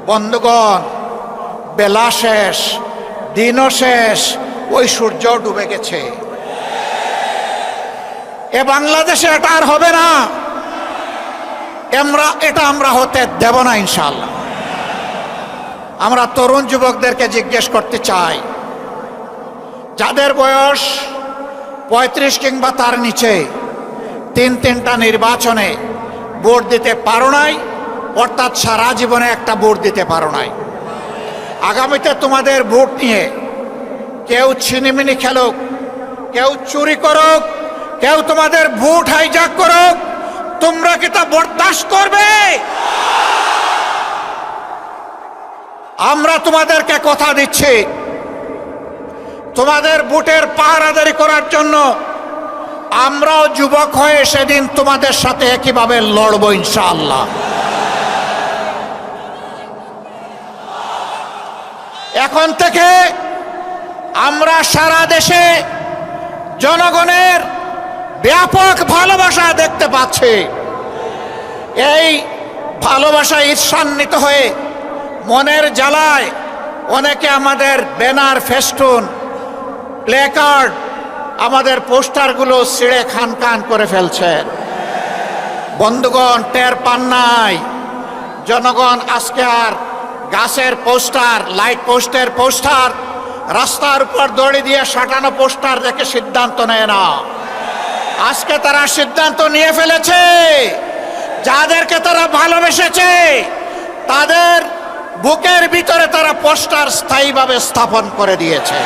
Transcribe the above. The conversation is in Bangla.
বন্ধুগণ, বেলা শেষ, দিনও শেষ, ওই সূর্য ডুবে গেছে। এ বাংলাদেশে এটা আর হবে না। আমরা হতে দেব না ইনশাআল্লাহ। আমরা তরুণ যুবকদেরকে জিজ্ঞেস করতে চাই, যাদের বয়স 35 কিংবা তার নিচে, তিনটা নির্বাচনে ভোট দিতে পারো নাই, অর্থাৎ সারা জীবনে একটা ভোট দিতে পারো নাই। আগামীতে তোমাদের ভোট নিয়ে কেউ ছিনিমিনি খেলুক, কেউ চুরি করুক, কেউ তোমাদের ভোট হাইজ্যাক করুক, তোমরা কি তা বরদাস্ত করবে? আমরা তোমাদেরকে কথা দিচ্ছি, তোমাদের ভোটের পাহারাদারি করার জন্য আমরাও যুবক হয়ে সেদিন তোমাদের সাথে একইভাবে লড়বো ইনশাআল্লাহ। এখন থেকে আমরা সারা দেশে জনগণের ব্যাপক ভালোবাসা দেখতে পাচ্ছি। এই ভালোবাসায় ঈর্ষান্বিত হয়ে মনের জ্বালায় অনেকে আমাদের ব্যানার, ফেস্টুন, প্লেকার্ড, আমাদের পোস্টারগুলো ছিঁড়ে খান করে ফেলছেন। বন্ধুগণ, টের পান নাই? জনগণ আজকে আর গাছের পোস্টার, লাইট পোস্টের পোস্টার, রাস্তার উপর দড়ি দিয়ে সাঁটানো পোস্টার দেখে সিদ্ধান্ত নেয় না। আজকে তারা সিদ্ধান্ত নিয়ে ফেলেছে, যাদেরকে তারা ভালোবেসেছে তাদের বুকের ভিতরে তারা পোস্টার স্থায়ীভাবে স্থাপন করে দিয়েছে।